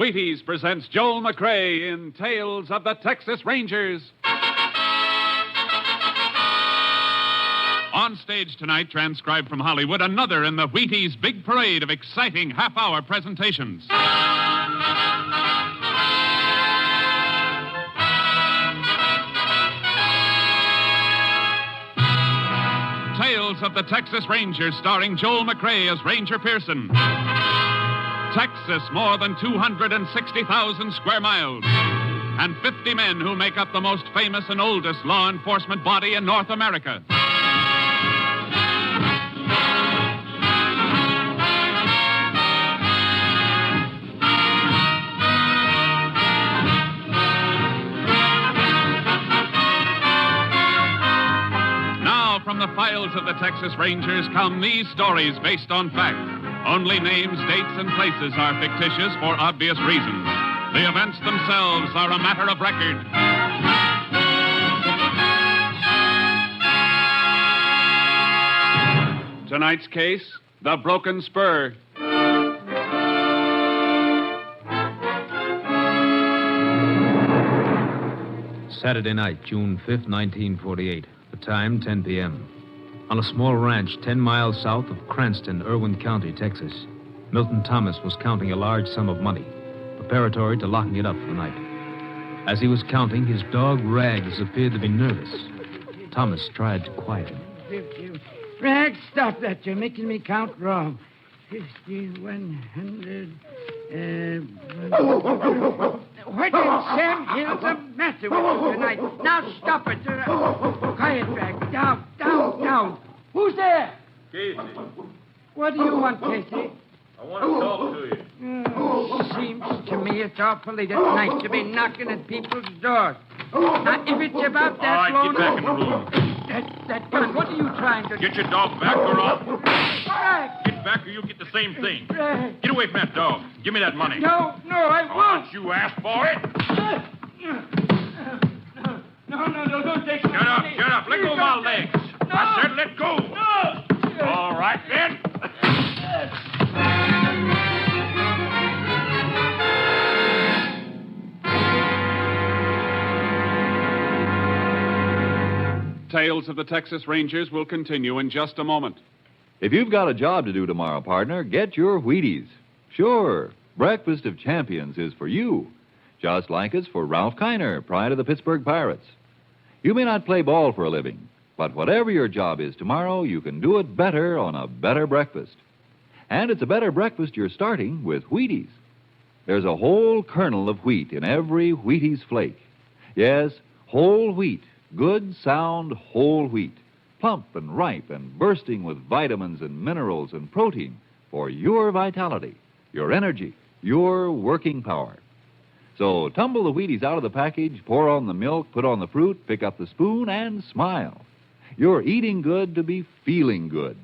Wheaties presents Joel McCrea in Tales of the Texas Rangers. On stage tonight, transcribed from Hollywood, another in the Wheaties big parade of exciting half-hour presentations. Tales of the Texas Rangers, starring Joel McCrea as Ranger Pearson. Texas, more than 260,000 square miles, and 50 men who make up the most famous and oldest law enforcement body in North America. Now, from the files of the Texas Rangers come these stories based on fact. Only names, dates, and places are fictitious for obvious reasons. The events themselves are a matter of record. Tonight's case, the Broken Spur. Saturday night, June 5th, 1948. The time, 10 p.m. On a small ranch 10 miles south of Cranston, Irwin County, Texas, Milton Thomas was counting a large sum of money, preparatory to locking it up for the night. As he was counting, his dog Rags appeared to be nervous. Thomas tried to quiet him. Rags, stop that. You're making me count wrong. 50, 100... What in Sam Hill's the matter with you tonight? Now stop it. Quiet, Rags. Down. Who's there? Casey. What do you want, Casey? I want to talk to you. Seems to me it's awful late at night to be knocking at people's doors. Now, if it's about that All right, get back in the room. That gun, what are you trying to do? Get your dog back or I'll... Rags! Get back or you'll get the same thing. Rags! Get away from that dog. Give me that money. No, I won't. Don't you ask for it? No, don't take Shut up. Let go of my legs. No. I said let go. No. All right, then. Tales of the Texas Rangers will continue in just a moment. If you've got a job to do tomorrow, partner, get your Wheaties. Sure, Breakfast of Champions is for you, just like it's for Ralph Kiner, pride of the Pittsburgh Pirates. You may not play ball for a living, but whatever your job is tomorrow, you can do it better on a better breakfast. And it's a better breakfast you're starting with Wheaties. There's a whole kernel of wheat in every Wheaties flake. Yes, whole wheat, good, sound, whole wheat. Plump and ripe and bursting with vitamins and minerals and protein for your vitality, your energy, your working power. So tumble the Wheaties out of the package, pour on the milk, put on the fruit, pick up the spoon, and smile. You're eating good to be feeling good.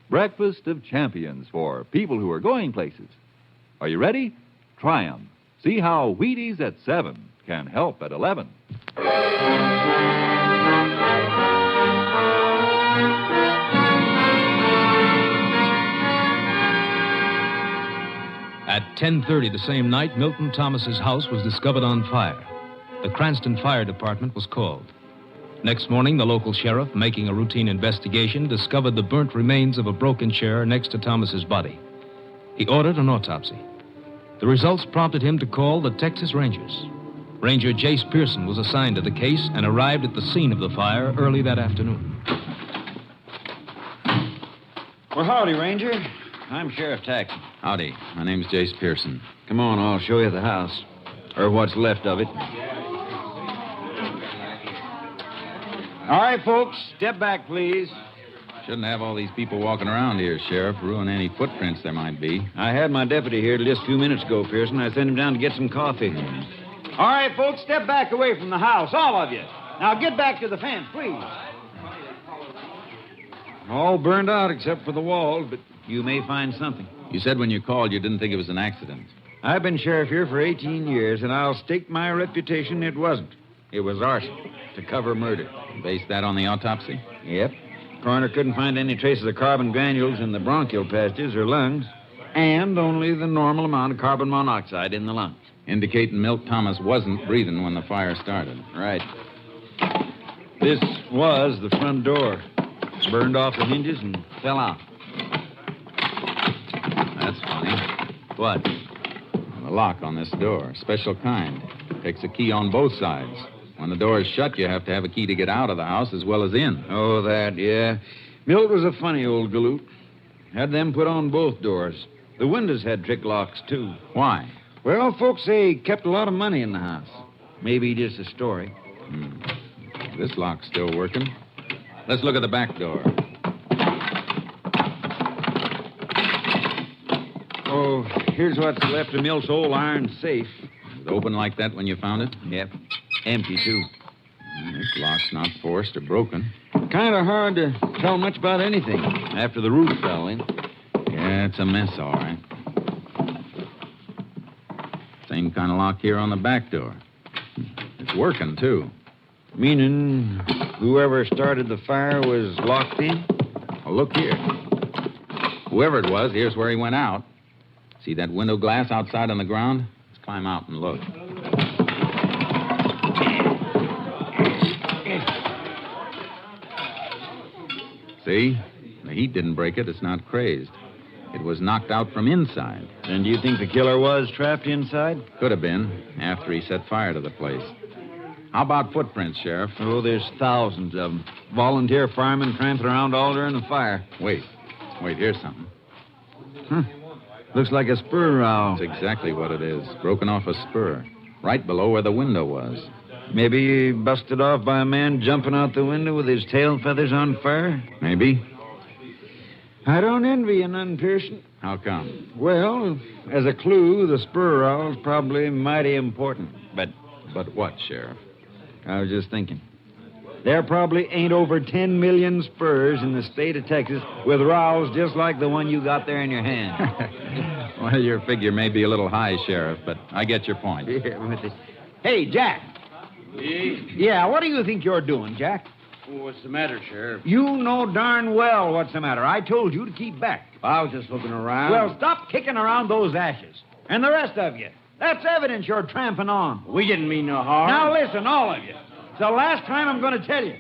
Breakfast of Champions for people who are going places. Are you ready? Try 'em. See how Wheaties at 7 can help at 11. At 10:30 the same night, Milton Thomas's house was discovered on fire. The Cranston Fire Department was called. Next morning, the local sheriff, making a routine investigation, discovered the burnt remains of a broken chair next to Thomas's body. He ordered an autopsy. The results prompted him to call the Texas Rangers. Ranger Jace Pearson was assigned to the case and arrived at the scene of the fire early that afternoon. Well, howdy, Ranger. I'm Sheriff Taxon. Howdy. My name's Jace Pearson. Come on, I'll show you the house. Or what's left of it. All right, folks, step back, please. Shouldn't have all these people walking around here, Sheriff. Ruin any footprints there might be. I had my deputy here just a few minutes ago, Pearson. I sent him down to get some coffee. All right, folks, step back away from the house, all of you. Now get back to the fence, please. All burned out except for the walls, but you may find something. You said when you called you didn't think it was an accident. I've been sheriff here for 18 years, and I'll stake my reputation it wasn't. It was arson to cover murder. Based that on the autopsy? Yep. Coroner couldn't find any traces of carbon granules in the bronchial passages or lungs. And only the normal amount of carbon monoxide in the lungs. Indicating Milt Thomas wasn't breathing when the fire started. Right. This was the front door. Burned off the hinges and fell out. That's funny. What? The lock on this door, special kind. Takes a key on both sides. When the door is shut, you have to have a key to get out of the house as well as in. Oh, that, yeah. Milt was a funny old galoot. Had them put on both doors. The windows had trick locks, too. Why? Well, folks say he kept a lot of money in the house. Maybe just a story. This lock's still working. Let's look at the back door. Oh, here's what's left of Milt's old iron safe. Was it open like that when you found it? Yep. Empty, too. This lock's not forced or broken. Kind of hard to tell much about anything after the roof fell in. Yeah, it's a mess, all right. Same kind of lock here on the back door. It's working, too. Meaning whoever started the fire was locked in? Well, look here. Whoever it was, here's where he went out. See that window glass outside on the ground? Let's climb out and look. See? The heat didn't break it. It's not crazed. It was knocked out from inside. And do you think the killer was trapped inside? Could have been, after he set fire to the place. How about footprints, Sheriff? Oh, there's thousands of them. Volunteer firemen tramping around all during the fire. Wait, here's something. Looks like a spur rowel. That's exactly what it is. Broken off a spur. Right below where the window was. Maybe busted off by a man jumping out the window with his tail feathers on fire? Maybe. I don't envy you none, Pearson. How come? Well, as a clue, the spur rowel's probably mighty important. But what, Sheriff? I was just thinking. There probably ain't over 10 million spurs in the state of Texas with rowels just like the one you got there in your hand. Well, your figure may be a little high, Sheriff, but I get your point. Hey, Jack. Yeah, what do you think you're doing, Jack? What's the matter, Sheriff? You know darn well what's the matter. I told you to keep back. I was just looking around. Well, stop kicking around those ashes. And the rest of you. That's evidence you're tramping on. We didn't mean no harm. Now listen, all of you. It's the last time I'm going to tell you.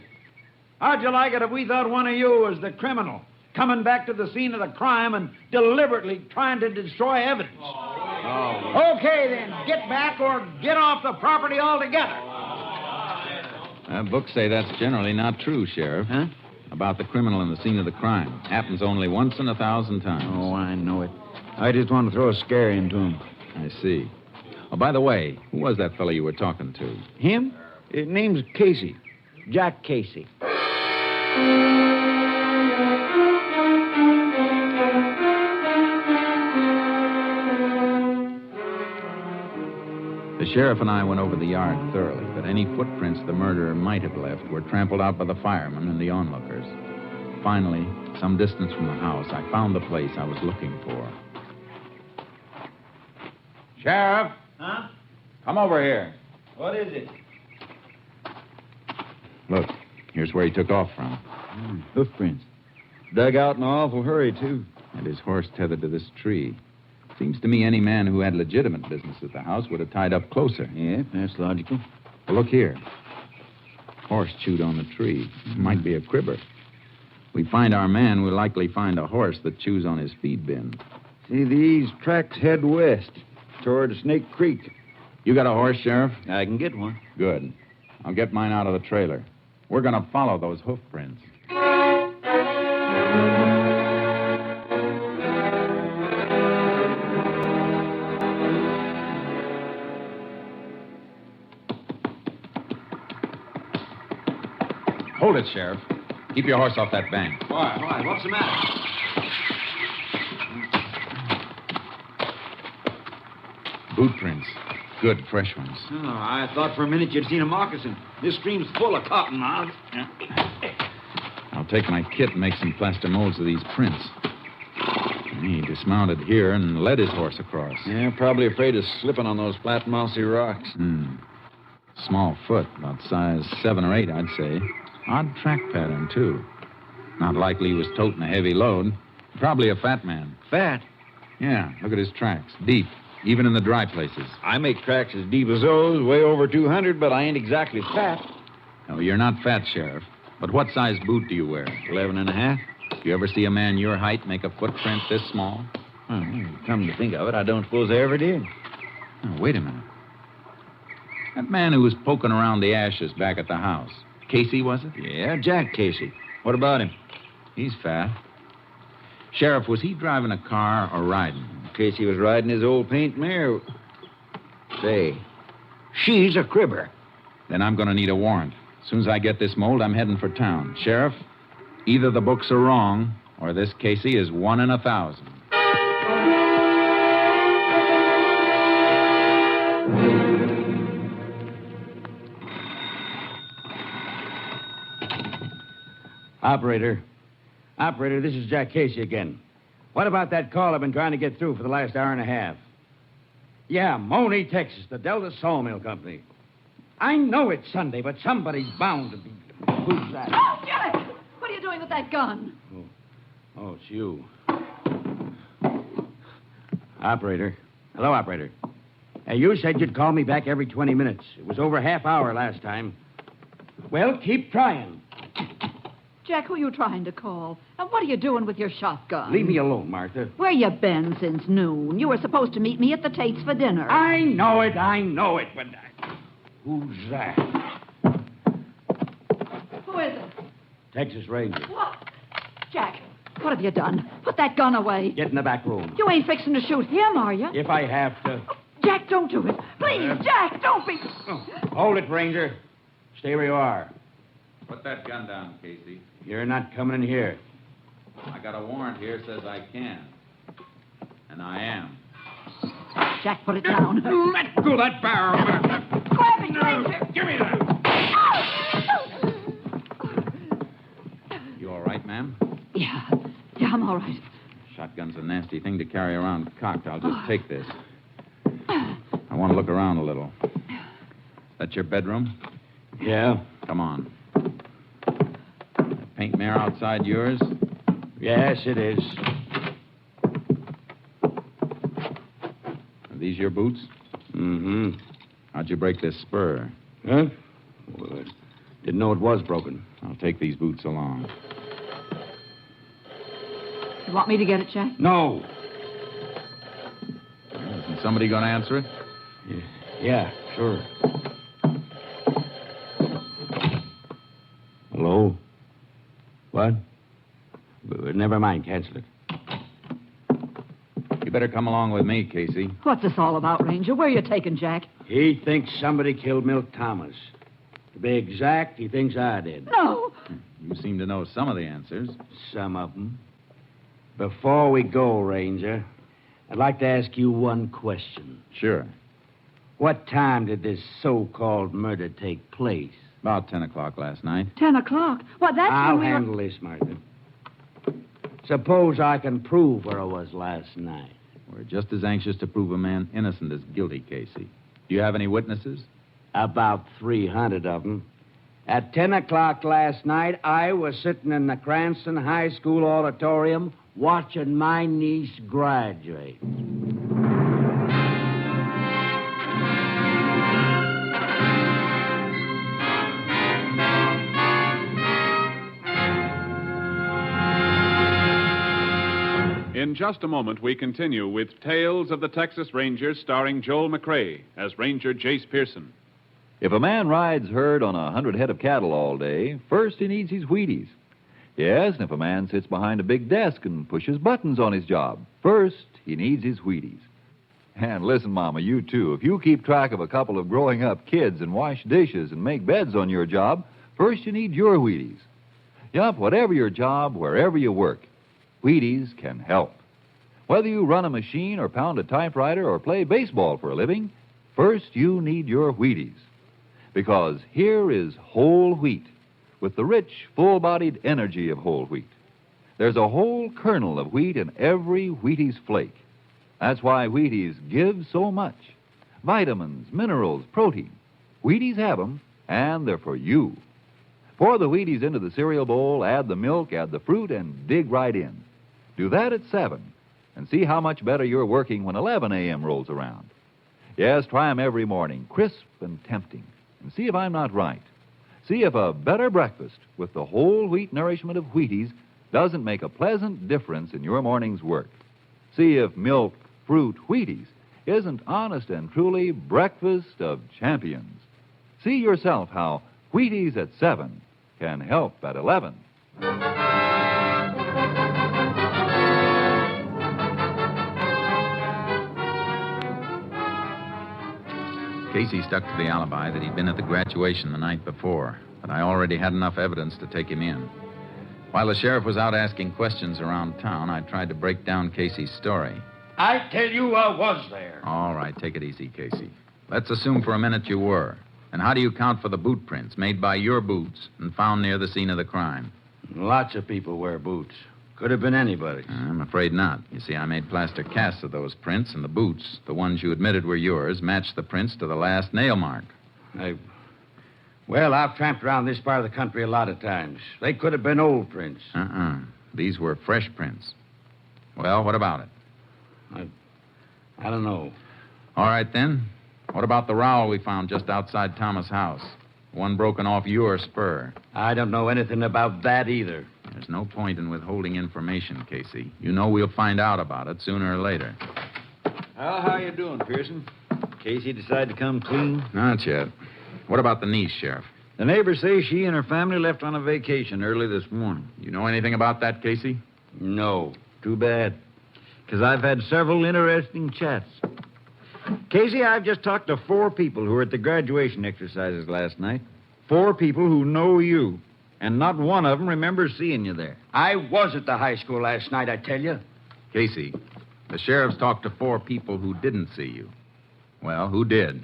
How'd you like it if we thought one of you was the criminal, coming back to the scene of the crime and deliberately trying to destroy evidence? Oh. Okay, then, get back or get off the property altogether. Books say that's generally not true, Sheriff. Huh? About the criminal in the scene of the crime. Happens only once in 1,000 times. Oh, I know it. I just want to throw a scare into him. I see. Oh, by the way, who was that fellow you were talking to? Him? His name's Casey. Jack Casey. The sheriff and I went over the yard thoroughly, but any footprints the murderer might have left were trampled out by the firemen and the onlookers. Finally, some distance from the house, I found the place I was looking for. Sheriff? Huh? Come over here. What is it? Look, here's where he took off from. Hoofprints. Dug out in an awful hurry, too. And his horse tethered to this tree. Seems to me any man who had legitimate business at the house would have tied up closer. Yeah, that's logical. Well, look here. Horse chewed on the tree. Might be a cribber. We find our man, we'll likely find a horse that chews on his feed bin. See, these tracks head west toward Snake Creek. You got a horse, Sheriff? I can get one. Good. I'll get mine out of the trailer. We're going to follow those hoof prints. Hold it, Sheriff. Keep your horse off that bank. Why? What's the matter? Boot prints. Good, fresh ones. Oh, I thought for a minute you'd seen a moccasin. This stream's full of cottonmouths. I'll take my kit and make some plaster molds of these prints. He dismounted here and led his horse across. Yeah, probably afraid of slipping on those flat, mossy rocks. Small foot, about size 7 or 8, I'd say. Odd track pattern, too. Not likely he was toting a heavy load. Probably a fat man. Fat? Yeah, look at his tracks. Deep, even in the dry places. I make tracks as deep as those, way over 200, but I ain't exactly fat. No, you're not fat, Sheriff. But what size boot do you wear? 11 and a half. You ever see a man your height make a footprint this small? Come to think of it, I don't suppose I ever did. Oh, wait a minute. That man who was poking around the ashes back at the house. Casey, was it? Yeah, Jack Casey. What about him? He's fat. Sheriff, was he driving a car or riding? Casey was riding his old paint mare. Say, she's a cribber. Then I'm going to need a warrant. As soon as I get this mold, I'm heading for town. Sheriff, either the books are wrong or this Casey is 1 in 1,000. Operator, this is Jack Casey again. What about that call I've been trying to get through for the last hour and a half? Yeah, Money, Texas, the Delta Sawmill Company. I know it's Sunday, but somebody's bound to be. Who's that? Oh, Jack! What are you doing with that gun? Oh, it's you. Operator. Hello, operator. You said you'd call me back every 20 minutes. It was over a half hour last time. Well, keep trying. Jack, who are you trying to call? And what are you doing with your shotgun? Leave me alone, Martha. Where you been since noon? You were supposed to meet me at the Tate's for dinner. I know it, but... Who's that? Who is it? Texas Ranger. What? Jack, what have you done? Put that gun away. Get in the back room. You ain't fixing to shoot him, are you? If I have to. Jack, don't do it. Please, Jack, don't be... Hold it, Ranger. Stay where you are. Put that gun down, Casey. You're not coming in here. I got a warrant here says I can. And I am. Jack, put it down. Let go that barrel. Grab it, Ranger. Give me that. You all right, ma'am? Yeah, I'm all right. Shotgun's a nasty thing to carry around cocked. I'll just take this. I want to look around a little. That your bedroom? Yeah. Come on. That paint mare outside yours? Yes, it is. Are these your boots? Mm-hmm. How'd you break this spur? Huh? Well, I didn't know it was broken. I'll take these boots along. You want me to get it, Jack? No. Isn't somebody going to answer it? Yeah, sure. Hello? What? Never mind. Cancel it. You better come along with me, Casey. What's this all about, Ranger? Where are you taking Jack? He thinks somebody killed Milt Thomas. To be exact, he thinks I did. No. You seem to know some of the answers. Some of them. Before we go, Ranger, I'd like to ask you one question. Sure. What time did this so-called murder take place? About 10 o'clock last night. 10 o'clock. Why, that's I'll when we handle this, Martha. Suppose I can prove where I was last night. We're just as anxious to prove a man innocent as guilty, Casey. Do you have any witnesses? About 300 of them. At 10 o'clock last night, I was sitting in the Cranston High School auditorium watching my niece graduate. In just a moment, we continue with Tales of the Texas Rangers starring Joel McCrea as Ranger Jace Pearson. If a man rides herd on 100 head of cattle all day, first he needs his Wheaties. Yes, and if a man sits behind a big desk and pushes buttons on his job, first he needs his Wheaties. And listen, Mama, you too. If you keep track of a couple of growing up kids and wash dishes and make beds on your job, first you need your Wheaties. Yup, whatever your job, wherever you work, Wheaties can help. Whether you run a machine or pound a typewriter or play baseball for a living, first you need your Wheaties. Because here is whole wheat with the rich, full-bodied energy of whole wheat. There's a whole kernel of wheat in every Wheaties flake. That's why Wheaties give so much. Vitamins, minerals, protein. Wheaties have them, and they're for you. Pour the Wheaties into the cereal bowl, add the milk, add the fruit, and dig right in. Do that at 7. and see how much better you're working when 11 a.m. rolls around. Yes, try 'em every morning, crisp and tempting, and see if I'm not right. See if a better breakfast with the whole wheat nourishment of Wheaties doesn't make a pleasant difference in your morning's work. See if milk, fruit, Wheaties isn't honest and truly breakfast of champions. See yourself how Wheaties at 7 can help at 11. Casey stuck to the alibi that he'd been at the graduation the night before, but I already had enough evidence to take him in. While the sheriff was out asking questions around town, I tried to break down Casey's story. I tell you, I was there. All right, take it easy, Casey. Let's assume for a minute you were. And how do you account for the boot prints made by your boots and found near the scene of the crime? Lots of people wear boots. Could have been anybody. I'm afraid not. You see, I made plaster casts of those prints, and the boots, the ones you admitted were yours, matched the prints to the last nail mark. Well, I've tramped around this part of the country a lot of times. They could have been old prints. These were fresh prints. Well, what about it? I don't know. All right, then. What about the rowel we found just outside Thomas' house? One broken off your spur. I don't know anything about that either. There's no point in withholding information, Casey. You know we'll find out about it sooner or later. Well, how you doing, Pearson? Casey decided to come clean? Not yet. What about the niece, Sheriff? The neighbors say she and her family left on a vacation early this morning. You know anything about that, Casey? No. Too bad. Because I've had several interesting chats. Casey, I've just talked to 4 people who were at the graduation exercises last night. 4 people who know you. And not one of them remembers seeing you there. I was at the high school last night, I tell you. Casey, the sheriff's talked to 4 people who didn't see you. Well, who did?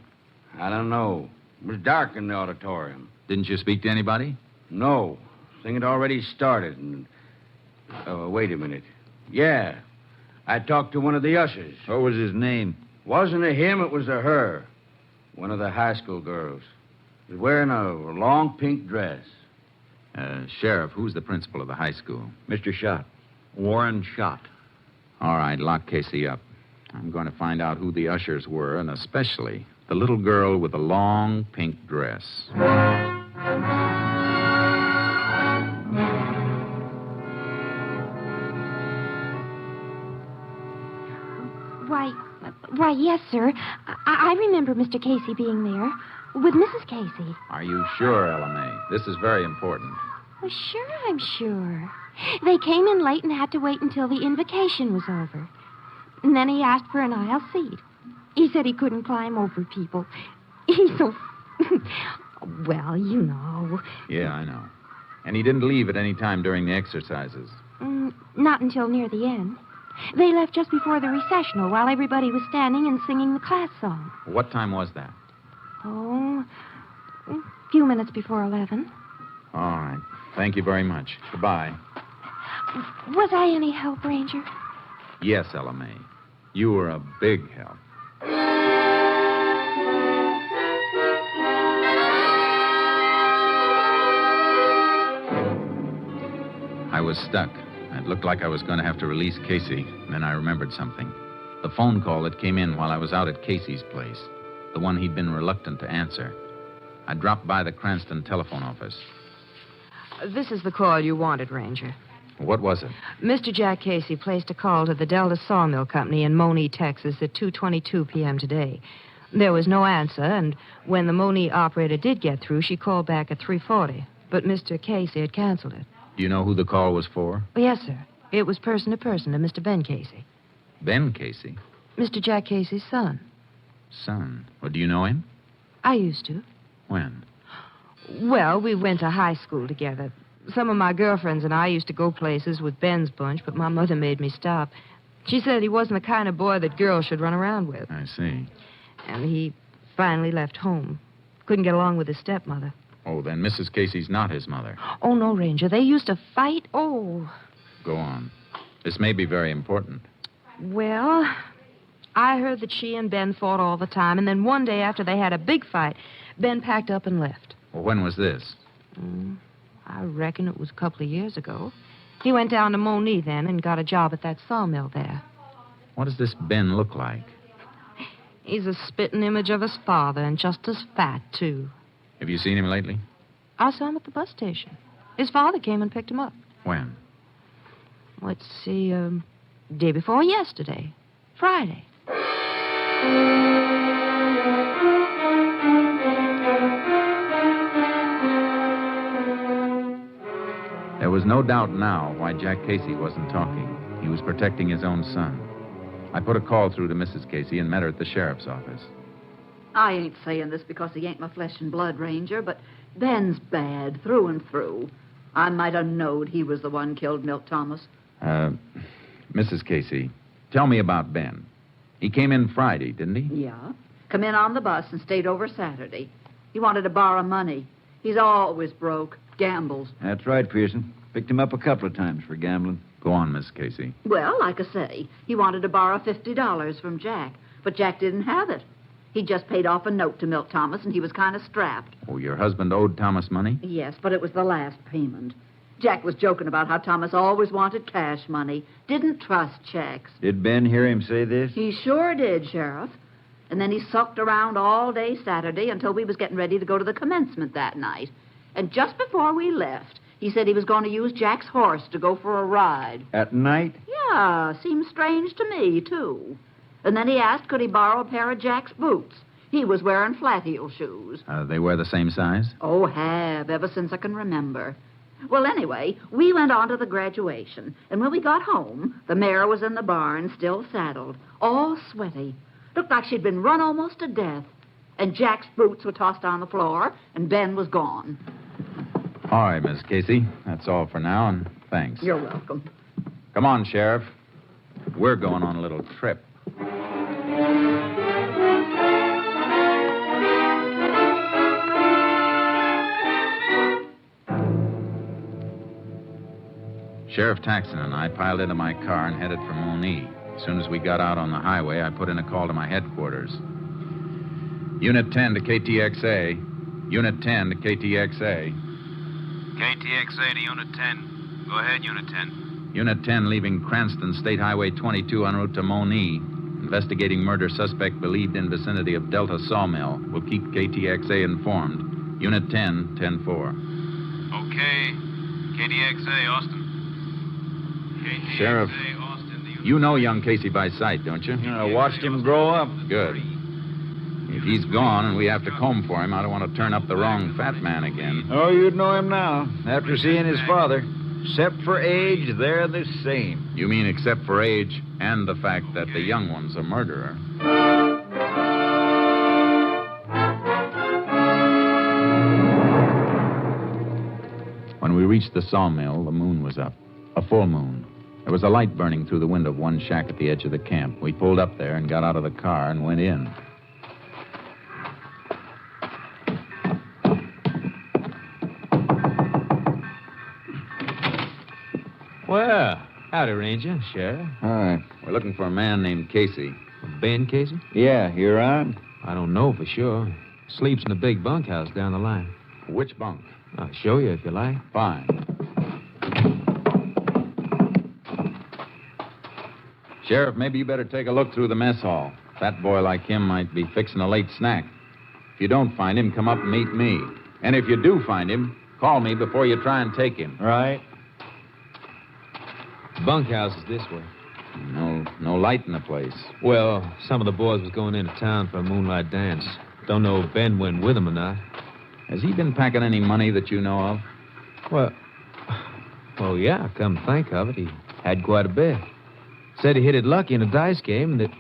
I don't know. It was dark in the auditorium. Didn't you speak to anybody? No. Thing had already started. And... wait a minute. Yeah. I talked to one of the ushers. What was his name? Wasn't a him, it was a her. One of the high school girls. She was wearing a long pink dress. Sheriff, who's the principal of the high school? Mr. Schott. Warren Schott. All right, lock Casey up. I'm going to find out who the ushers were, and especially the little girl with the long pink dress. Why, yes, sir. I remember Mr. Casey being there with Mrs. Casey. Are you sure, LMA? This is very important. Well, sure, I'm sure. They came in late and had to wait until the invocation was over. And then he asked for an aisle seat. He said he couldn't climb over people. He's so... well, you know. Yeah, I know. And he didn't leave at any time during the exercises? Not until near the end. They left just before the recessional while everybody was standing and singing the class song. What time was that? Oh, a few minutes before 11. All right. Thank you very much. Goodbye. Was I any help, Ranger? Yes, LMA. You were a big help. I was stuck. It looked like I was going to have to release Casey. Then I remembered something. The phone call that came in while I was out at Casey's place. The one he'd been reluctant to answer. I dropped by the Cranston telephone office. This is the call you wanted, Ranger. What was it? Mr. Jack Casey placed a call to the Delta Sawmill Company in Monee, Texas at 2:22 p.m. today. There was no answer, and when the Monee operator did get through, she called back at 3:40. But Mr. Casey had canceled it. Do you know who the call was for? Yes, sir. It was person to person to Mr. Ben Casey. Ben Casey? Mr. Jack Casey's son. Son? Well, do you know him? I used to. When? Well, we went to high school together. Some of my girlfriends and I used to go places with Ben's bunch, but my mother made me stop. She said he wasn't the kind of boy that girls should run around with. I see. And he finally left home. Couldn't get along with his stepmother. Oh, then Mrs. Casey's not his mother. Oh, no, Ranger. They used to fight. Oh. Go on. This may be very important. Well, I heard that she and Ben fought all the time, and then one day after they had a big fight, Ben packed up and left. Well, when was this? I reckon it was a couple of years ago. He went down to Monee then and got a job at that sawmill there. What does this Ben look like? He's a spitting image of his father and just as fat, too. Have you seen him lately? I saw him at the bus station. His father came and picked him up. When? Let's see, day before yesterday. Friday. There was no doubt now why Jack Casey wasn't talking. He was protecting his own son. I put a call through to Mrs. Casey and met her at the sheriff's office. I ain't saying this because he ain't my flesh and blood, Ranger, but Ben's bad through and through. I might have knowed he was the one killed Milt Thomas. Mrs. Casey, tell me about Ben. He came in Friday, didn't he? Yeah. Come in on the bus and stayed over Saturday. He wanted to borrow money. He's always broke. Gambles. That's right, Pearson. Picked him up a couple of times for gambling. Go on, Miss Casey. Well, like I say, he wanted to borrow $50 from Jack, but Jack didn't have it. He just paid off a note to Milt Thomas, and he was kind of strapped. Oh, your husband owed Thomas money? Yes, but it was the last payment. Jack was joking about how Thomas always wanted cash money, didn't trust checks. Did Ben hear him say this? He sure did, Sheriff. And then he sulked around all day Saturday until we was getting ready to go to the commencement that night. And just before we left, he said he was going to use Jack's horse to go for a ride. At night? Yeah, seems strange to me, too. And then he asked could he borrow a pair of Jack's boots. He was wearing flat heel shoes. They wear the same size? Oh, have, ever since I can remember. Well, anyway, we went on to the graduation, and when we got home, the mare was in the barn, still saddled, all sweaty. Looked like she'd been run almost to death. And Jack's boots were tossed on the floor, and Ben was gone. All right, Miss Casey. That's all for now, and thanks. You're welcome. Come on, Sheriff. We're going on a little trip. Sheriff Taxon and I piled into my car and headed for Monee. As soon as we got out on the highway, I put in a call to my headquarters. Unit 10 to KTXA. Unit 10 to KTXA. KTXA to Unit 10. Go ahead, Unit 10. Unit 10 leaving Cranston State Highway 22 en route to Monee. Investigating murder suspect believed in vicinity of Delta Sawmill. Will keep KTXA informed. Unit 10, 10-4. Okay. KTXA, Austin. KTXA, Sheriff, Austin, you know young Casey by sight, don't you? I watched him grow up. Good. If he's gone and we have to comb for him, I don't want to turn up the wrong fat man again. Oh, you'd know him now, after seeing his father. Except for age, they're the same. You mean except for age and the fact that the young one's a murderer? When we reached the sawmill, the moon was up. A full moon. There was a light burning through the window of one shack at the edge of the camp. We pulled up there and got out of the car and went in. Well, howdy, Ranger, Sheriff. Hi. We're looking for a man named Casey. Ben Casey? Yeah, you're on? I don't know for sure. Sleeps in the big bunkhouse down the line. Which bunk? I'll show you if you like. Fine. Sheriff, maybe you better take a look through the mess hall. Fat boy like him might be fixing a late snack. If you don't find him, come up and meet me. And if you do find him, call me before you try and take him. Right. Bunkhouse is this way. No light in the place. Well, some of the boys was going into town for a moonlight dance. Don't know if Ben went with them or not. Has he been packing any money that you know of? Well, yeah, come to think of it, he had quite a bit. Said he hit it lucky in a dice game and that...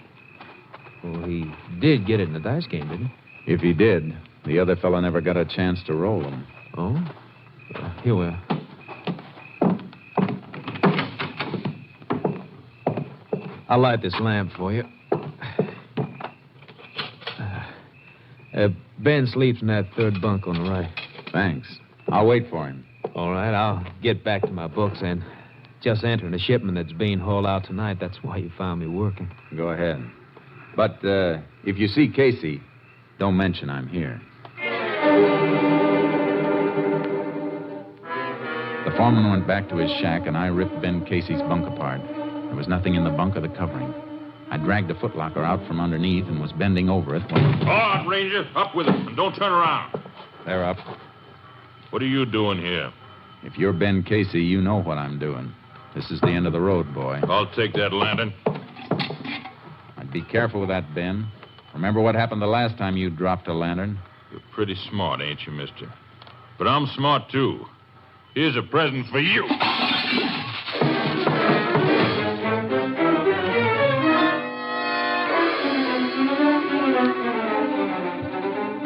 Well, he did get it in a dice game, didn't he? If he did, the other fellow never got a chance to roll them. Oh? Here we are. I'll light this lamp for you. Ben sleeps in that third bunk on the right. Thanks. I'll wait for him. All right, I'll get back to my books and just entering a shipment that's being hauled out tonight. That's why you found me working. Go ahead. But if you see Casey, don't mention I'm here. The foreman went back to his shack, and I ripped Ben Casey's bunk apart. There was nothing in the bunk or the covering. I dragged a footlocker out from underneath and was bending over it when... All right, Ranger. Up with him, and don't turn around. They're up. What are you doing here? If you're Ben Casey, you know what I'm doing. This is the end of the road, boy. I'll take that lantern. I'd be careful with that, Ben. Remember what happened the last time you dropped a lantern? You're pretty smart, ain't you, mister? But I'm smart, too. Here's a present for you.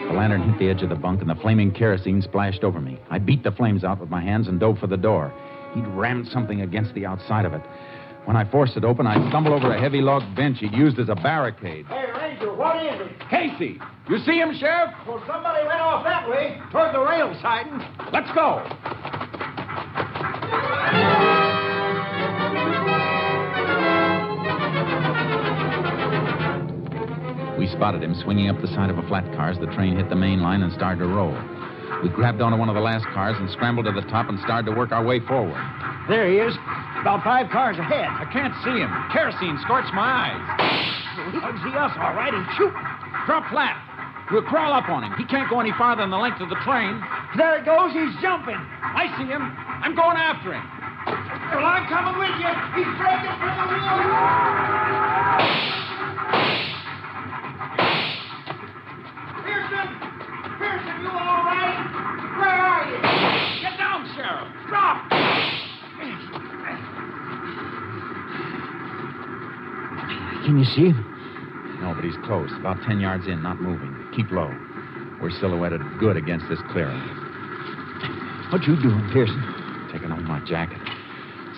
The lantern hit the edge of the bunk, and the flaming kerosene splashed over me. I beat the flames out with my hands and dove for the door. He'd rammed something against the outside of it. When I forced it open, I stumbled over a heavy log bench he'd used as a barricade. Hey, Ranger, what is it? Casey! You see him, Sheriff? Well, somebody went off that way, toward the rail siding. Let's go! We spotted him swinging up the side of a flat car as the train hit the main line and started to roll. We grabbed onto one of the last cars and scrambled to the top and started to work our way forward. There he is, about 5 cars ahead. I can't see him. Kerosene scorched my eyes. He can see us, all right. He's shooting. Drop flat. We'll crawl up on him. He can't go any farther than the length of the train. There he goes. He's jumping. I see him. I'm going after him. Well, I'm coming with you. He's breaking from the wheel. Pearson, you all right? Where are you? Get down, Sheriff. Drop. Can you see him? No, but he's close. About 10 yards in, not moving. Keep low. We're silhouetted good against this clearing. What you doing, Pearson? Taking off my jacket.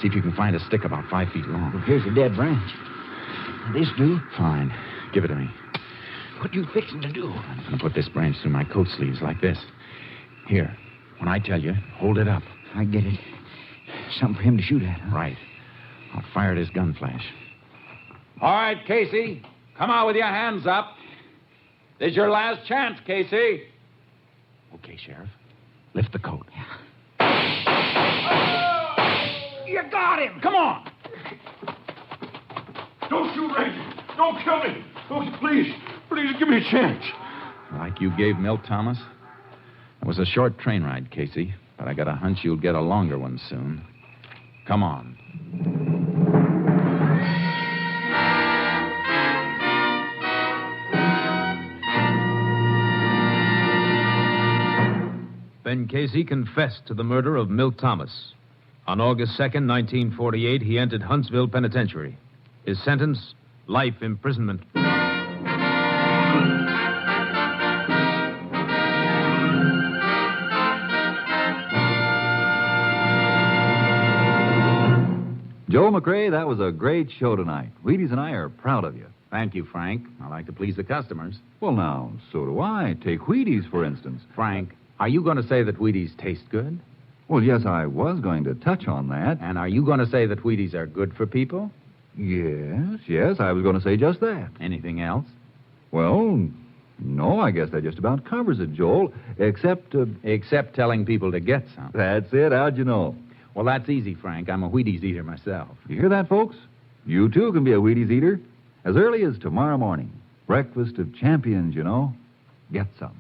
See if you can find a stick about 5 feet long. Well, here's a dead branch. This do? Fine. Give it to me. What you fixing to do? I'm going to put this branch through my coat sleeves like this. Here. When I tell you, hold it up. I get it. Something for him to shoot at, huh? Right. I'll fire at his gun flash. All right, Casey. Come out with your hands up. This is your last chance, Casey. Okay, Sheriff. Lift the coat. You got him. Come on. Don't shoot, Ranger. Don't kill me. Oh, please give me a chance. Like you gave Milt Thomas? It was a short train ride, Casey, but I got a hunch you'll get a longer one soon. Come on. Ben Casey confessed to the murder of Milt Thomas. On August 2nd, 1948, he entered Huntsville Penitentiary. His sentence, life imprisonment. Joel McCrea, that was a great show tonight. Wheaties and I are proud of you. Thank you, Frank. I like to please the customers. Well, now, so do I. Take Wheaties, for instance. Frank, are you going to say that Wheaties taste good? Well, yes, I was going to touch on that. And are you going to say that Wheaties are good for people? Yes, I was going to say just that. Anything else? Well, no, I guess that just about covers it, Joel, except... Except telling people to get some. That's it. How'd you know? Well, that's easy, Frank. I'm a Wheaties eater myself. You hear that, folks? You, too, can be a Wheaties eater. As early as tomorrow morning. Breakfast of champions, you know. Get some.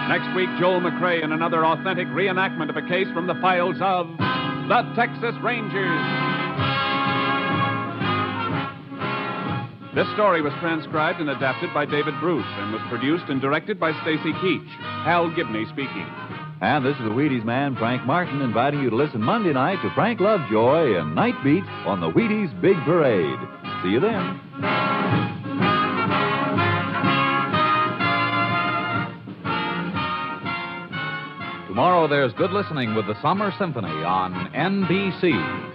Next week, Joel McCrea in another authentic reenactment of a case from the files of the Texas Rangers. This story was transcribed and adapted by David Bruce and was produced and directed by Stacy Keach. Hal Gibney speaking. And this is the Wheaties man, Frank Martin, inviting you to listen Monday night to Frank Lovejoy and Night Beat on the Wheaties Big Parade. See you then. Tomorrow there's good listening with the Summer Symphony on NBC.